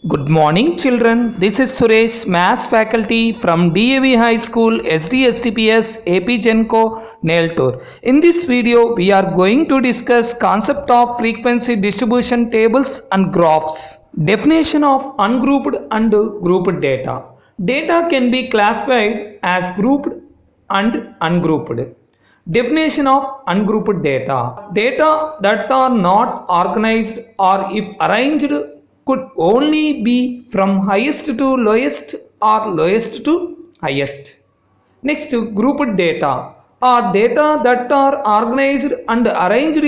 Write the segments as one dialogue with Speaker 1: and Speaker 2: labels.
Speaker 1: Good morning, children. This is Suresh, Maths faculty from DAV High School, SDSTPS, AP Genco, Nail Tour. In this video, we are going to discuss concept of frequency distribution tables and graphs. Definition of ungrouped and grouped data. Data can be classified as grouped and ungrouped. Definition of ungrouped data. Data that are not organized or if arranged could only be from highest to lowest or lowest to highest. Next, grouped data are data that are organized and arranged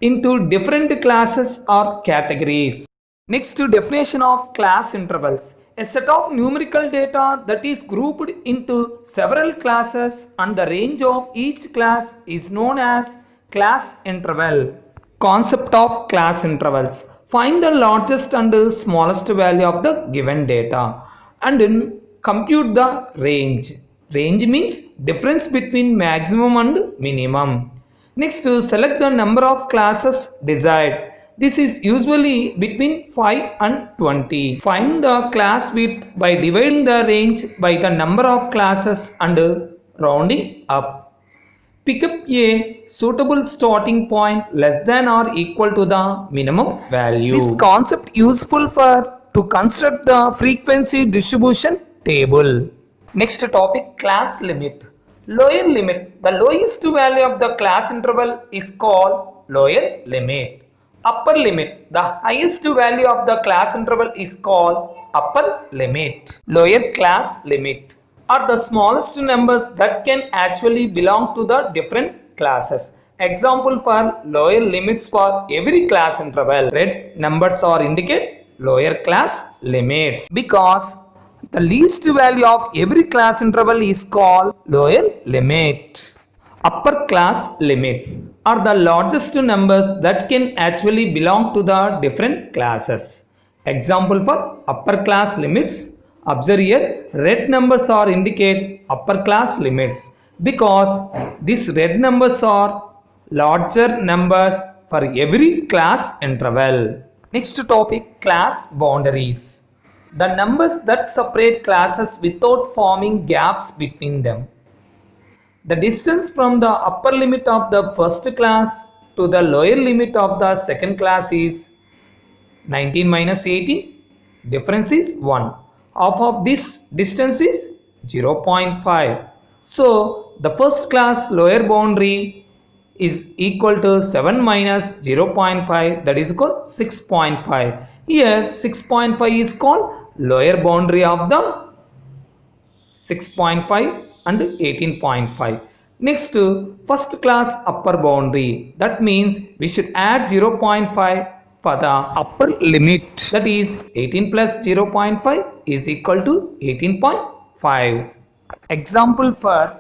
Speaker 1: into different classes or categories. Next, definition of class intervals. A set of numerical data that is grouped into several classes and the range of each class is known as class interval. Concept of class intervals. Find the largest and smallest value of the given data and then compute the range. Range means difference between maximum and minimum. Next, select the number of classes desired. This is usually between 5 and 20. Find the class width by dividing the range by the number of classes and rounding up. Pick up a suitable starting point less than or equal to the minimum value. This concept useful to construct the frequency distribution table. Next topic, class limit. Lower limit. The lowest value of the class interval is called lower limit. Upper limit. The highest value of the class interval is called upper limit. Lower class limit are the smallest numbers that can actually belong to the different classes. Example for lower limits for every class interval. Red numbers are indicate lower class limits because the least value of every class interval is called lower limit. Upper class limits are the largest numbers that can actually belong to the different classes. Example for upper class limits. Observe here, red numbers are indicate upper class limits because these red numbers are larger numbers for every class interval. Next topic, class boundaries. The numbers that separate classes without forming gaps between them. The distance from the upper limit of the first class to the lower limit of the second class is 19 minus 18. Difference is 1. Half of this distance is 0.5. So, the first class lower boundary is equal to 7 minus 0.5, that is equal 6.5. Here 6.5 is called lower boundary of the 6.5 and 18.5. Next, first class upper boundary. That means we should add 0.5 for the upper limit, that is 18 plus 0.5 is equal to 18.5. Example for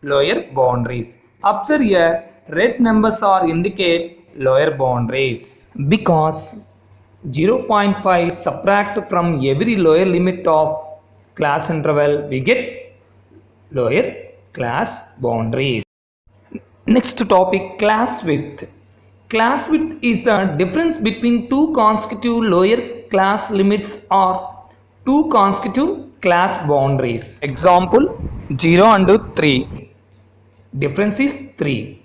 Speaker 1: lower boundaries. Observe here, red numbers are indicate lower boundaries because 0.5 subtract from every lower limit of class interval, we get lower class boundaries. Next topic, class width. Class width is the difference between two consecutive lower class limits or two consecutive class boundaries. Example 0 and 3. Difference is 3.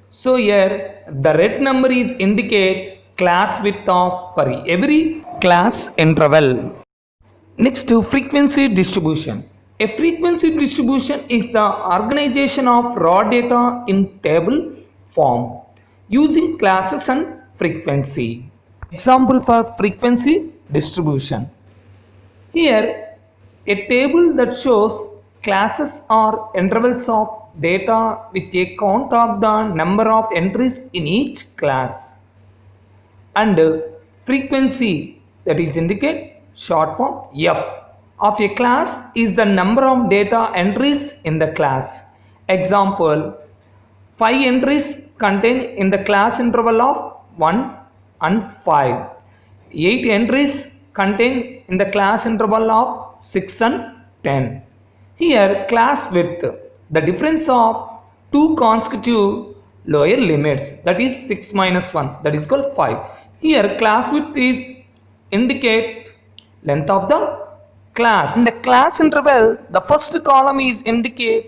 Speaker 1: So here the red number is indicate class width of for every class interval. Next to frequency distribution. A frequency distribution is the organization of raw data in table form using classes and frequency. Example for frequency distribution. Here a table that shows classes or intervals of data with a count of the number of entries in each class, and frequency, that is indicate short form F of a class is the number of data entries in the class. Example, 5 entries contained in the class interval of 1 and 5. 8 entries contained in the class interval of 6 and 10. Here class width, the difference of two consecutive lower limits, that is 6 minus 1, that is called 5. Here class width is indicate length of the class. In the class interval, the first column is indicate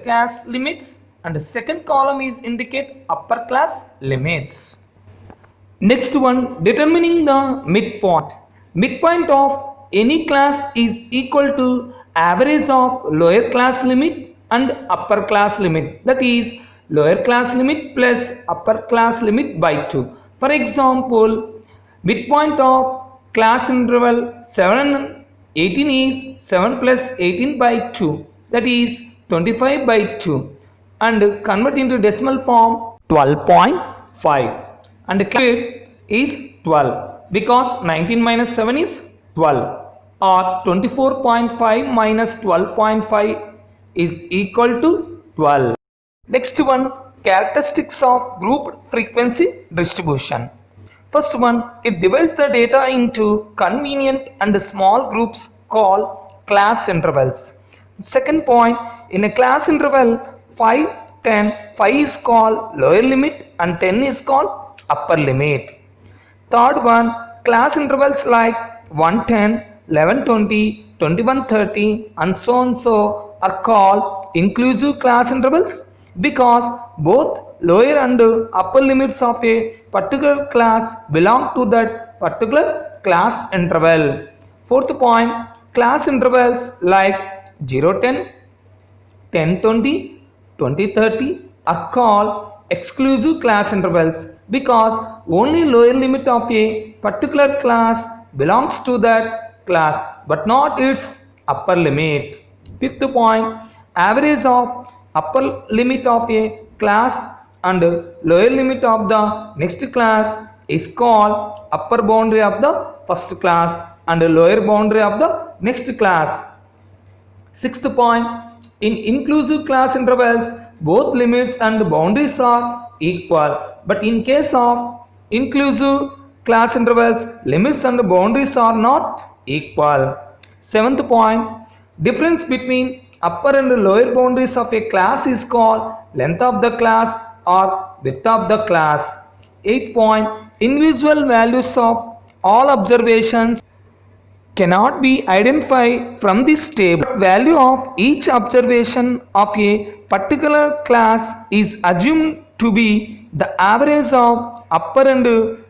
Speaker 1: class limits and the second column is indicate upper class limits. Next one, determining the midpoint. Midpoint of any class is equal to average of lower class limit and upper class limit, that is lower class limit plus upper class limit by 2. For example, midpoint of class interval 7 and 18 is 7 plus 18 by 2, that is 25 by 2, and convert into decimal form 12.5, and the class is 12 because 19 minus 7 is 12, or 24.5 minus 12.5 is equal to 12. Next one, characteristics of grouped frequency distribution. First one, it divides the data into convenient and small groups called class intervals. Second point, in a class interval 5, 10, 5 is called lower limit and 10 is called upper limit. Third one, class intervals like 110, 1120, 2130 and so on are called inclusive class intervals because both lower and upper limits of a particular class belong to that particular class interval. Fourth point, class intervals like 010, 1020, 2030 are called exclusive class intervals because only lower limit of a particular class belongs to that class but not its upper limit. Fifth point, average of upper limit of a class and lower limit of the next class is called upper boundary of the first class and lower boundary of the next class. Sixth point, in inclusive class intervals both limits and boundaries are equal, but in case of inclusive class intervals limits and boundaries are not equal. Seventh point, difference between upper and lower boundaries of a class is called length of the class or width of the class. Eighth point, individual values of all observations cannot be identified from this table. Value of each observation of a particular class is assumed to be the average of upper and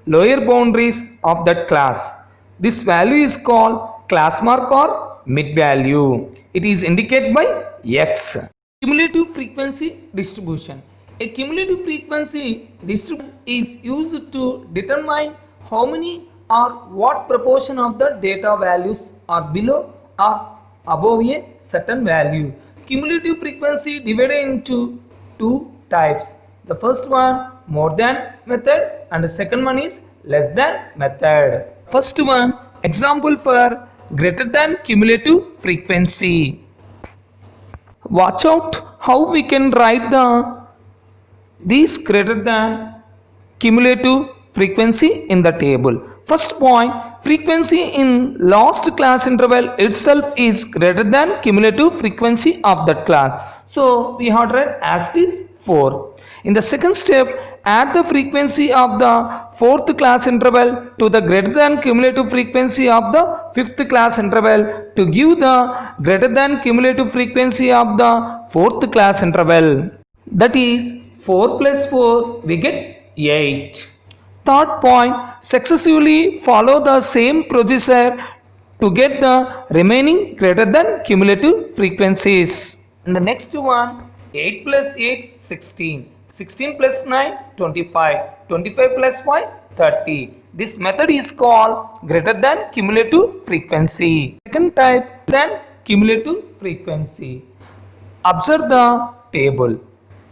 Speaker 1: lower boundaries of that class. This value is called class mark or mid value. It is indicated by X. Cumulative frequency distribution. A cumulative frequency distribution is used to determine how many or what proportion of the data values are below or above a certain value. Cumulative frequency divided into two types. The first one, more than method, and the second one is less than method. First one, example for greater than cumulative frequency. Watch out how we can write these greater than cumulative frequency in the table. First point, frequency in last class interval itself is greater than cumulative frequency of that class. So we have read as it is 4. In the second step, add the frequency of the fourth class interval to the greater than cumulative frequency of the fifth class interval to give the greater than cumulative frequency of the fourth class interval. That is 4 plus 4 we get 8. Third point, successively follow the same procedure to get the remaining greater than cumulative frequencies. And the next one, 8 plus 8, 16. 16 plus 9, 25. 25 plus 5, 30. This method is called greater than cumulative frequency. Second type, than cumulative frequency. Observe the table.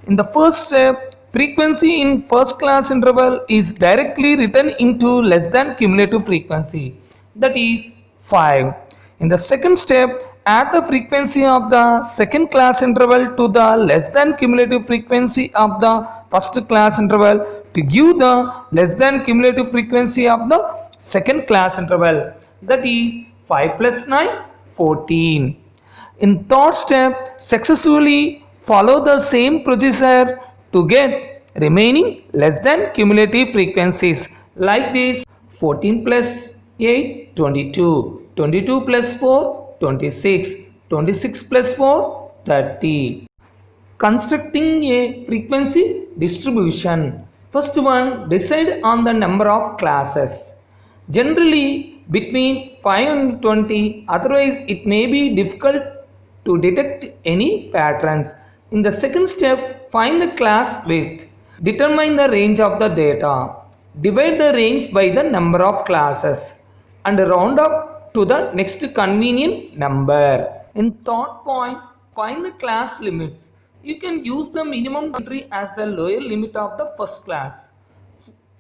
Speaker 1: In the first step, frequency in first class interval is directly written into less than cumulative frequency, that is 5. In the second step, add the frequency of the second class interval to the less than cumulative frequency of the first class interval to give the less than cumulative frequency of the second class interval, that is 5 plus 9, 14. In third step, successively follow the same procedure to get remaining less than cumulative frequencies like this: 14 plus 8, 22. 22 plus 4, 26. 26 plus 4, 30. Constructing a frequency distribution. First one, decide on the number of classes. Generally between 5 and 20, otherwise it may be difficult to detect any patterns. In the second step, find the class width. Determine the range of the data. Divide the range by the number of classes and round up to the next convenient number. In third point, find the class limits. You can use the minimum entry as the lower limit of the first class.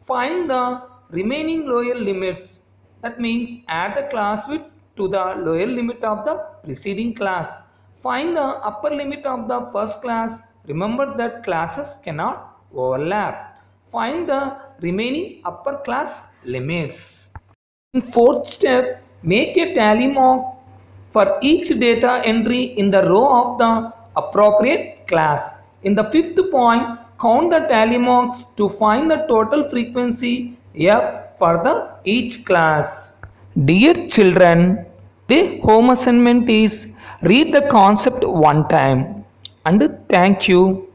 Speaker 1: Find the remaining lower limits. That means add the class width to the lower limit of the preceding class. Find the upper limit of the first class. Remember that classes cannot overlap. Find the remaining upper class limits. In fourth step, make a tally mark for each data entry in the row of the appropriate class. In the fifth point, count the tally marks to find the total frequency F for the each class. Dear children, the home assignment is read the concept one time and thank you.